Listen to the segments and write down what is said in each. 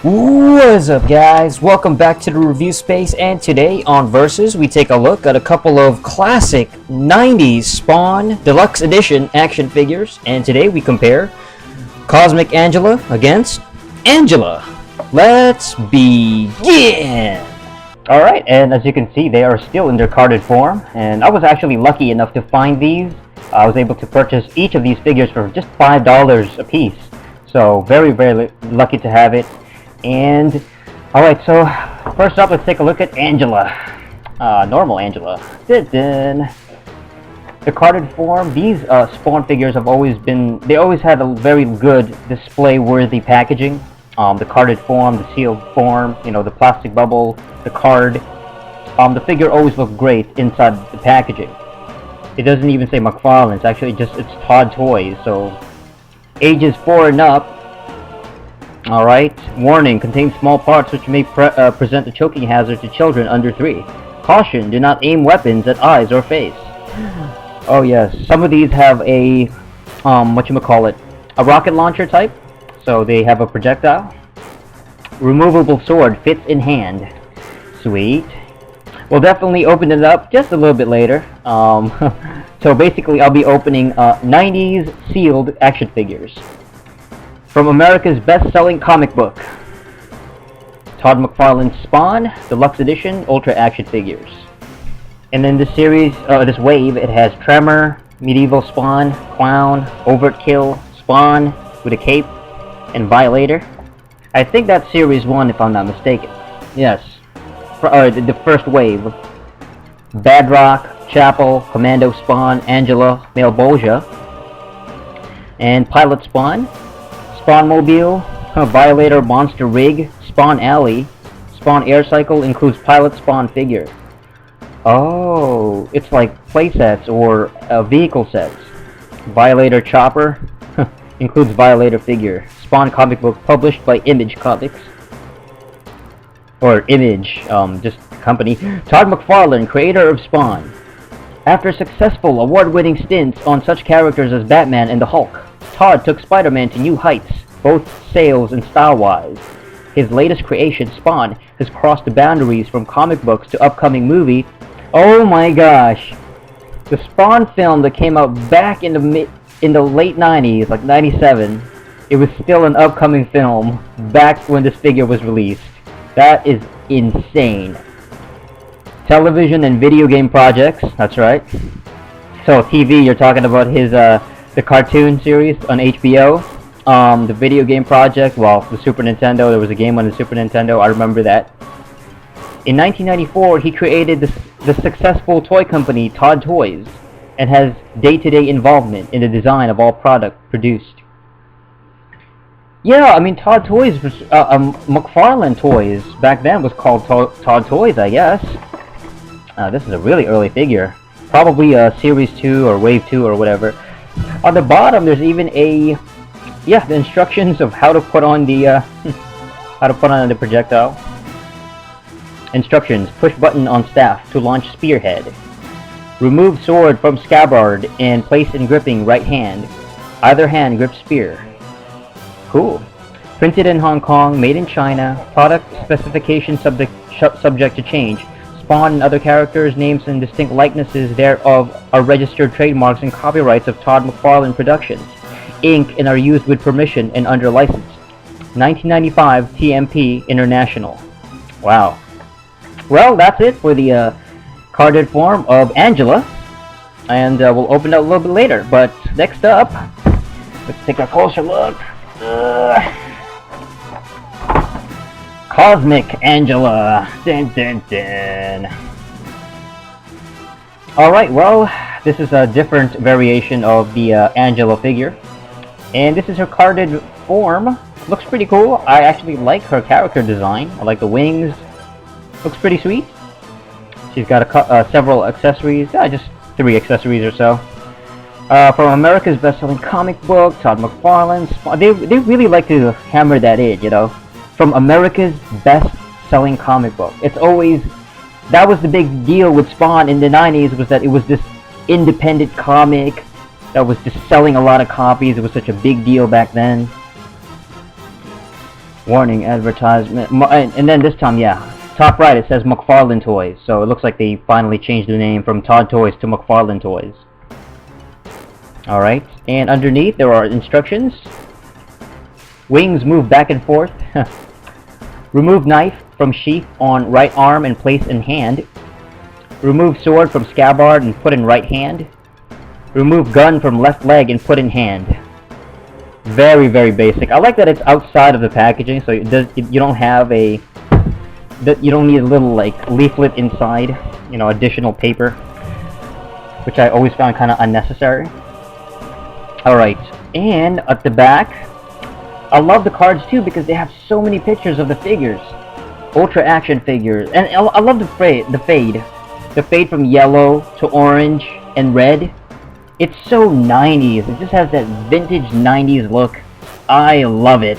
What's up, guys? Welcome back to the review space, and today on Versus we take a look at a couple of classic 90s Spawn Deluxe Edition action figures, and today we compare Cosmic Angela against Angela. Let's begin! Alright, and as you can see, they are still in their carded form, and I was actually lucky enough to find these. I was able to purchase each of these figures for just $5 a piece, so very lucky to have it. And alright, so first up, let's take a look at Angela. Normal Angela. The carded form, these Spawn figures have always been, they always had a very good display-worthy packaging. The carded form, the sealed form, you know, the plastic bubble, the card. The figure always looked great inside the packaging. It doesn't even say McFarlane, it's actually just, it's Todd Toys, so ages 4 and up. Alright, warning, contains small parts which may present a choking hazard to children under 3. Caution, do not aim weapons at eyes or face. Oh yes, some of these have a, a rocket launcher type. So they have a projectile. Removable sword fits in hand. Sweet. We'll definitely open it up just a little bit later. So basically I'll be opening 90s sealed action figures. From America's best-selling comic book, Todd McFarlane's Spawn Deluxe Edition Ultra Action Figures. And then this series, this wave, it has Tremor, Medieval Spawn, Clown, Overtkill, Spawn with a cape, and Violator. I think that's Series 1 if I'm not mistaken. Yes. The first wave. Badrock, Chapel, Commando Spawn, Angela, Malebolgia, and Pilot Spawn. Spawn Mobile, Violator Monster Rig, Spawn Alley, Spawn Air Cycle includes Pilot Spawn figure. Oh, it's like playsets or vehicle sets. Violator Chopper includes Violator figure. Spawn comic book published by Image Comics. Or Image, just company. Todd McFarlane, creator of Spawn. After successful award-winning stints on such characters as Batman and the Hulk, Todd took Spider-Man to new heights, both sales and style-wise. His latest creation, Spawn, has crossed the boundaries from comic books to upcoming movie. Oh my gosh! The Spawn film that came out back in the late 90s, like 97, it was still an upcoming film back when this figure was released. That is insane. Television and video game projects, that's right. So TV, you're talking about his the cartoon series on HBO, the video game project, well, the Super Nintendo, there was a game on the Super Nintendo, I remember that. In 1994, he created the successful toy company Todd Toys, and has day-to-day involvement in the design of all product produced. Yeah, I mean, Todd Toys, McFarlane Toys, back then was called Todd Toys, I guess. This is a really early figure. Probably Series 2 or Wave 2 or whatever. On the bottom, there's even the instructions of how to put on the, the projectile. Instructions, push button on staff to launch spearhead. Remove sword from scabbard and place in gripping right hand. Either hand grips spear. Cool. Printed in Hong Kong, made in China, product specification subject to change. Spawn and other characters, names, and distinct likenesses thereof are registered trademarks and copyrights of Todd McFarlane Productions, Inc. and are used with permission and under license. 1995 TMP International. Wow. Well, that's it for the carded form of Angela, and we'll open it up a little bit later. But next up, let's take a closer look. Cosmic Angela. Dun, dun, dun. Alright, well, this is a different variation of the Angela figure. And this is her carded form. Looks pretty cool. I actually like her character design. I like the wings. Looks pretty sweet. She's got several accessories. Just 3 accessories or so. From America's best-selling comic book, Todd McFarlane. They really like to hammer that in, you know. From America's best-selling comic book. It's always, that was the big deal with Spawn in the 90s, was that it was this independent comic that was just selling a lot of copies. It was such a big deal back then. Warning, advertisement, and then this time, yeah, top right it says McFarlane Toys, so it looks like they finally changed the name from Todd Toys to McFarlane Toys. Alright, and underneath there are instructions. Wings move back and forth. Remove knife from sheath on right arm and place in hand. Remove sword from scabbard and put in right hand. Remove gun from left leg and put in hand. Very, very basic. I like that it's outside of the packaging, so you don't have a... You don't need a little, like, leaflet inside, you know, additional paper, which I always found kind of unnecessary. Alright, and at the back, I love the cards too because they have so many pictures of the figures. Ultra action figures, and I love the fade. The fade from yellow to orange and red. It's so 90s. It just has that vintage 90s look. I love it.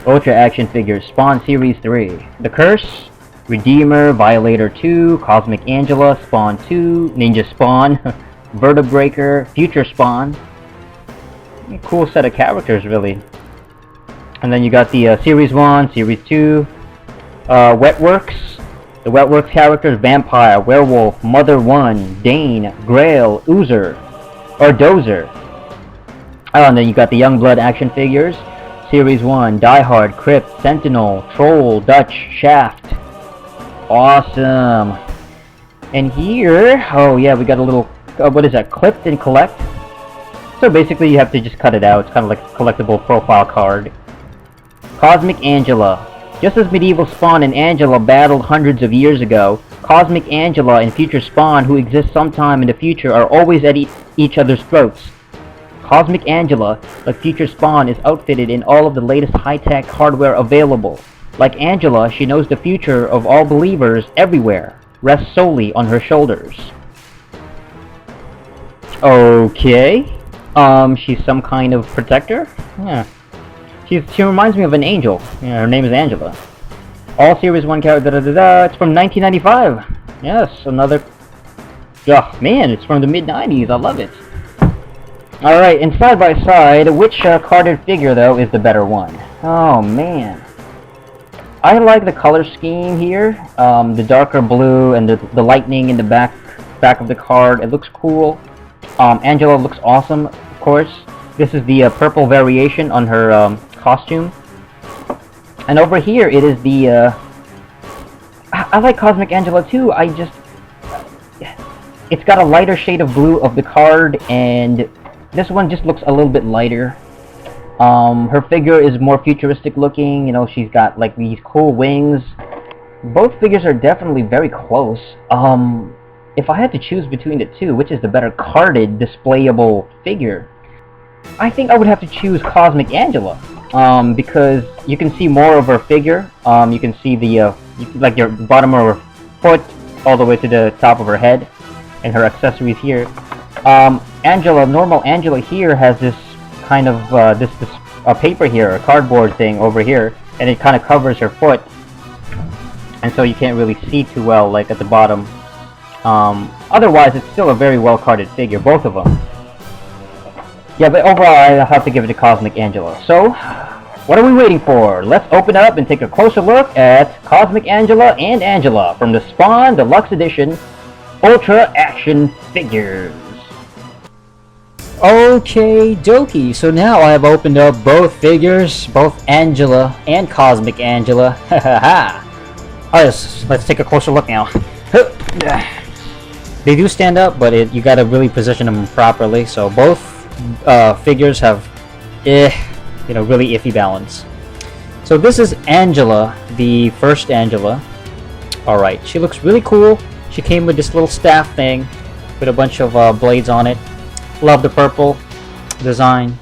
Ultra action figures, Spawn Series 3. The Curse, Redeemer, Violator 2, Cosmic Angela, Spawn 2, Ninja Spawn, Vertebreaker, Future Spawn. Cool set of characters, really. And then you got the Series 1, Series 2, Wetworks. The Wetworks characters: Vampire, Werewolf, Mother 1, Dane, Grail, Oozer, or Dozer. Oh, and then you got the Youngblood action figures. Series 1, Die Hard, Crypt, Sentinel, Troll, Dutch, Shaft. Awesome. And here, oh yeah, we got a little, what is that, Clipped and Collect? So basically you have to just cut it out. It's kind of like a collectible profile card. Cosmic Angela. Just as medieval Spawn and Angela battled hundreds of years ago, Cosmic Angela and Future Spawn, who exist sometime in the future, are always at each other's throats. Cosmic Angela, like Future Spawn, is outfitted in all of the latest high-tech hardware available. Like Angela, she knows the future of all believers everywhere rests solely on her shoulders. Okay. She's some kind of protector? Yeah. She reminds me of an angel. Yeah, her name is Angela. All Series 1 character, it's from 1995. Yes, another... Oh, man, it's from the mid-90s. I love it. Alright, and side by side, which carded figure, though, is the better one? Oh, man. I like the color scheme here. The darker blue and the lightning in the back of the card. It looks cool. Angela looks awesome, of course. This is the purple variation on her costume. And over here, it is the... I like Cosmic Angela too. It's got a lighter shade of blue of the card, and this one just looks a little bit lighter. Her figure is more futuristic looking. You know, she's got like these cool wings. Both figures are definitely very close. If I had to choose between the two, which is the better carded, displayable figure, I think I would have to choose Cosmic Angela. Because you can see more of her figure. You can see the, like your bottom of her foot all the way to the top of her head, and her accessories here. Normal Angela here has this kind of, this paper here, a cardboard thing over here, and it kind of covers her foot. And so you can't really see too well, like at the bottom. Otherwise, it's still a very well-carded figure, both of them. Yeah, but overall, I have to give it to Cosmic Angela. So, what are we waiting for? Let's open up and take a closer look at Cosmic Angela and Angela from the Spawn Deluxe Edition Ultra Action Figures. Okay, dokie. So now I have opened up both figures, both Angela and Cosmic Angela. Ha ha ha. Alright, let's take a closer look now. They do stand up, but you gotta really position them properly. So both figures have, really iffy balance. So this is Angela, the first Angela. Alright, she looks really cool. She came with this little staff thing with a bunch of blades on it. Love the purple design.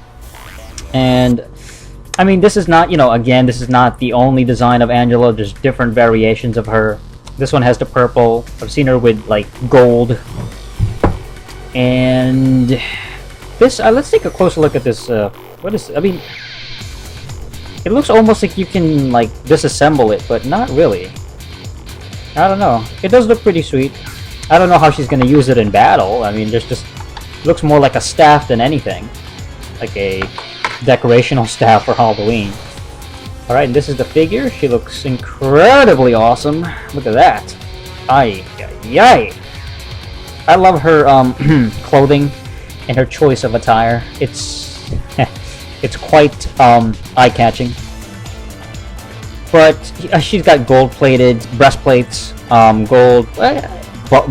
And I mean, this is not, again, this is not the only design of Angela. There's different variations of her. This one has the purple. I've seen her with like gold. And this, let's take a closer look at this. What is? I mean, it looks almost like you can like disassemble it, but not really. I don't know. It does look pretty sweet. I don't know how she's gonna use it in battle. I mean, there's just looks more like a staff than anything, like a decorational staff for Halloween. Alright, this is the figure. She looks incredibly awesome. Look at that. Ay, ay, ay. I love her clothing and her choice of attire. It's it's quite eye-catching. But she's got gold-plated breastplates, gold,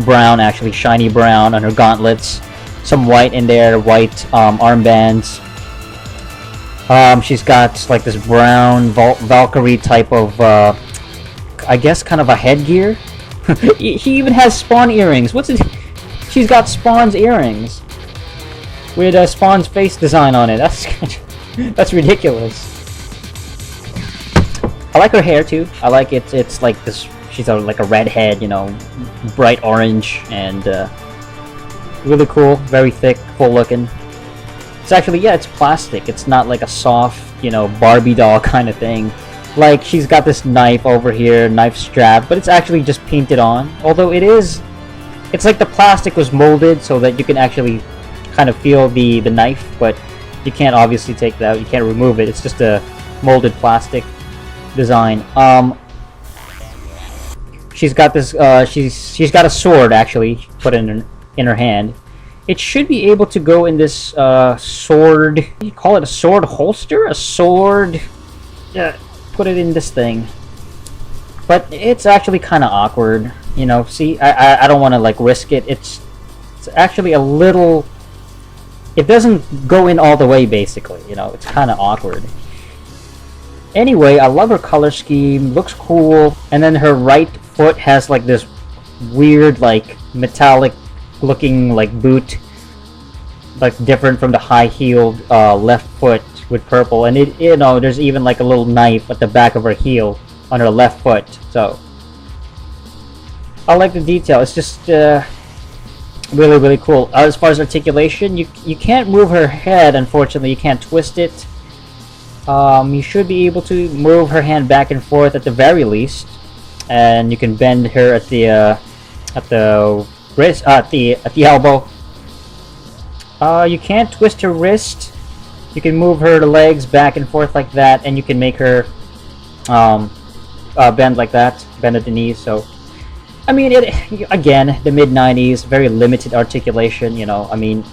brown actually, shiny brown on her gauntlets. Some white in there, white armbands. She's got like this brown Valkyrie type of, I guess, kind of a headgear. She even has Spawn earrings. What's it? She's got Spawn's earrings with Spawn's face design on it. That's ridiculous. I like her hair too. I like it. It's like this. She's like a redhead, you know, bright orange, and really cool. Very thick, full looking. It's actually, yeah, it's plastic. It's not like a soft, you know, Barbie doll kind of thing. Like, she's got this knife over here, knife strap, but it's actually just painted on. Although it's like the plastic was molded so that you can actually kind of feel the knife, but you can't obviously take that out. You can't remove it. It's just a molded plastic design. She's got this. She's got a sword actually put in her hand. It should be able to go in this sword. You call it a sword holster? A sword. Put it in this thing. But it's actually kind of awkward. You know. See, I don't want to like risk it. It's actually a little. It doesn't go in all the way. Basically, you know, it's kind of awkward. Anyway, I love her color scheme. Looks cool. And then her right foot has like this weird, like metallic looking like boot, like different from the high-heeled left foot with purple. And it, you know, there's even like a little knife at the back of her heel on her left foot. So I like the detail. It's just really, really cool. As far as articulation, you can't move her head. Unfortunately, you can't twist it. You should be able to move her hand back and forth at the very least, and you can bend her at the wrist, at the elbow. You can't twist her wrist. You can move her legs back and forth like that, and you can make her bend like that, bend at the knees. So, I mean, again, the mid-90s, very limited articulation. You know, I mean,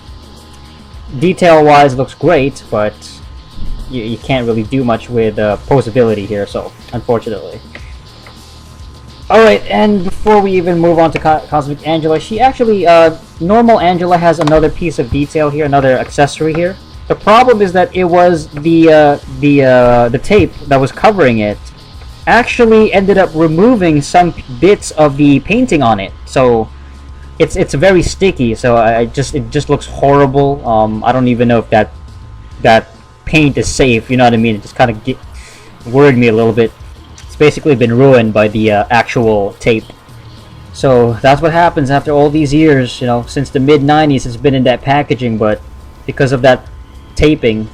detail-wise, looks great, but you can't really do much with poseability here, so unfortunately. Alright, and before we even move on to Cosmic Angela, she actually, normal Angela has another piece of detail here, another accessory here. The problem is that it was the tape that was covering it actually ended up removing some bits of the painting on it, so it's very sticky. So it just looks horrible. I don't even know if that paint is safe, you know what I mean? It just kind of worried me a little bit. It's basically been ruined by the actual tape. So that's what happens after all these years, you know, since the mid-90s it's been in that packaging, but because of that taping,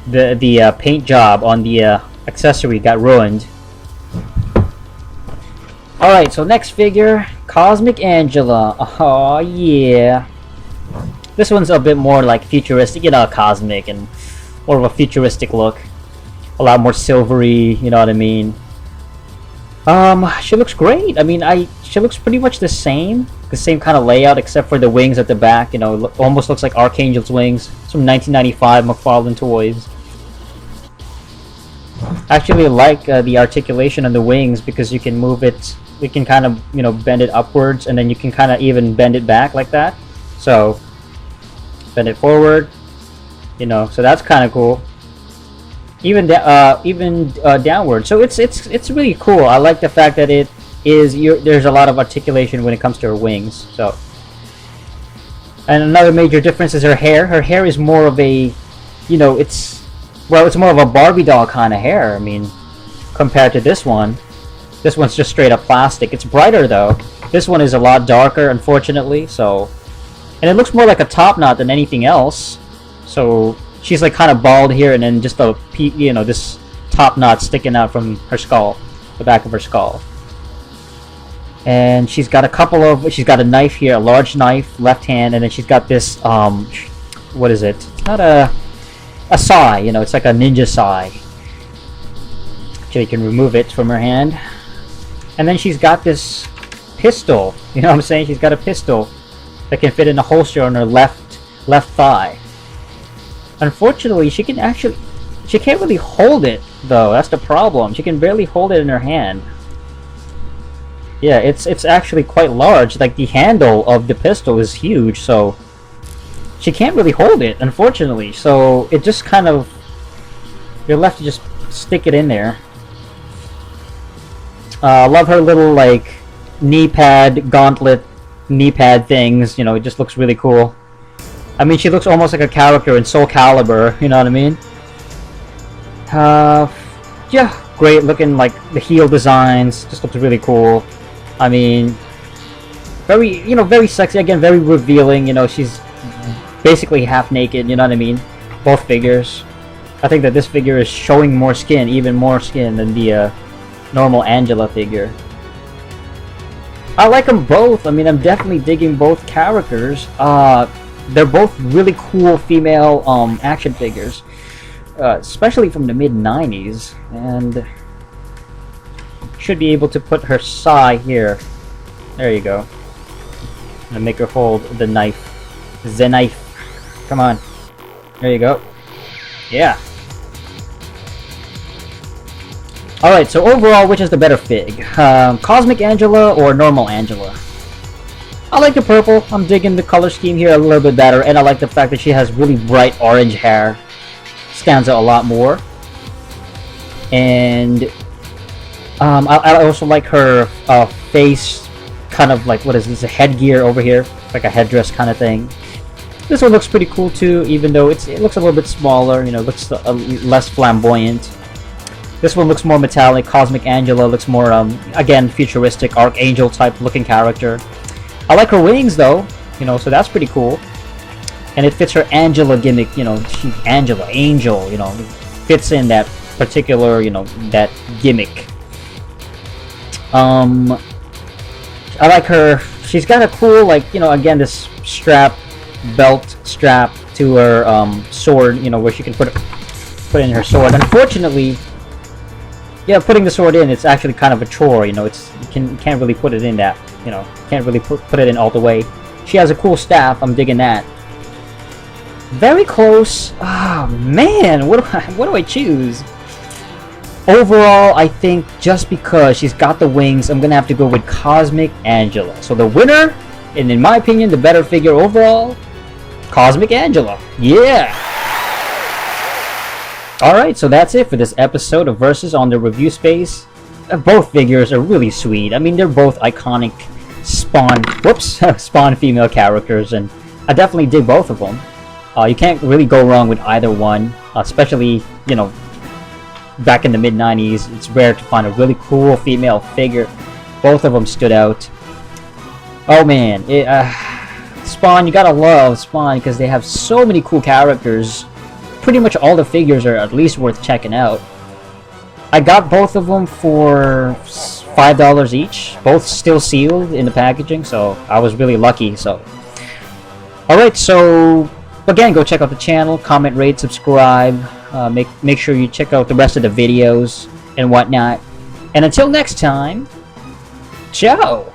the paint job on the accessory got ruined. Alright, so next figure, Cosmic Angela. Oh yeah. This one's a bit more like futuristic, you know, cosmic and more of a futuristic look. A lot more silvery, you know what I mean? She looks great. I mean, she looks pretty much the same kind of layout, except for the wings at the back. You know, almost looks like Archangel's wings. It's from 1995 McFarlane Toys. I actually like the articulation on the wings because you can move it. You can kind of, you know, bend it upwards, and then you can kind of even bend it back like that. So bend it forward. You know, so that's kind of cool. Even downward. So it's really cool. I like the fact that it is there's a lot of articulation when it comes to her wings. So, and another major difference is her hair. Her hair is more of a, you know, it's more of a Barbie doll kind of hair. I mean, compared to this one. This one's just straight up plastic. It's brighter though. This one is a lot darker, unfortunately. So, and it looks more like a top knot than anything else. So she's like kind of bald here, and then just a, you know, this top knot sticking out from her skull, the back of her skull. And she's got a knife here, a large knife, left hand, and then she's got this what is it? It's not a sai, you know, it's like a ninja sai. Actually, you can remove it from her hand. And then she's got this pistol. You know what I'm saying? She's got a pistol that can fit in a holster on her left thigh. Unfortunately, she can't really hold it though. That's the problem. She can barely hold it in her hand. Yeah, it's actually quite large. Like, the handle of the pistol is huge, so she can't really hold it, unfortunately. So it just kind of, you're left to just stick it in there. Love her little, like, knee pad, gauntlet, knee pad things. You know, it just looks really cool. I mean, she looks almost like a character in Soul Calibur, you know what I mean? Yeah, great looking, like, the heel designs, just looks really cool. I mean, very, you know, very sexy, again, very revealing, you know, she's basically half naked, you know what I mean? Both figures. I think that this figure is showing more skin, even more skin than the normal Angela figure. I like them both. I mean, I'm definitely digging both characters. They're both really cool female action figures, especially from the mid-90s, and should be able to put her sai here. There you go. And make her hold the knife. The knife. Come on. There you go. Yeah. Alright, so overall, which is the better fig? Cosmic Angela or normal Angela? I like the purple. I'm digging the color scheme here a little bit better, and I like the fact that she has really bright orange hair. Stands out a lot more. And I also like her face, kind of like, what is this, a headgear over here, like a headdress kind of thing. This one looks pretty cool too, even though it looks a little bit smaller, you know, looks less flamboyant. This one looks more metallic. Cosmic Angela looks more, again, futuristic, Archangel type looking character. I like her wings though, you know, so that's pretty cool. And it fits her Angela gimmick, you know, she's Angela, Angel, you know, fits in that particular, you know, that gimmick. I like her. She's got a cool, like, you know, again, this belt strap to her sword, you know, where she can put in her sword. Unfortunately, yeah, putting the sword in, it's actually kind of a chore, you know. You can't really put it in that, you know, can't really put it in all the way. She has a cool staff. I'm digging that. Very close. Oh man, what do I choose? Overall, I think just because she's got the wings, I'm gonna have to go with Cosmic Angela. So the winner, and in my opinion, the better figure overall, Cosmic Angela. Yeah! Alright, so that's it for this episode of Versus on the Review Space. Both figures are really sweet. I mean, they're both iconic Spawn female characters, and I definitely dig both of them. You can't really go wrong with either one, especially, you know, back in the mid-90s, it's rare to find a really cool female figure. Both of them stood out. Oh man, Spawn, you gotta love Spawn because they have so many cool characters. Pretty much all the figures are at least worth checking out. I got both of them for $5 each, both still sealed in the packaging, so I was really lucky. So, alright, so again, go check out the channel, comment, rate, subscribe. Make sure you check out the rest of the videos and whatnot. And until next time, ciao!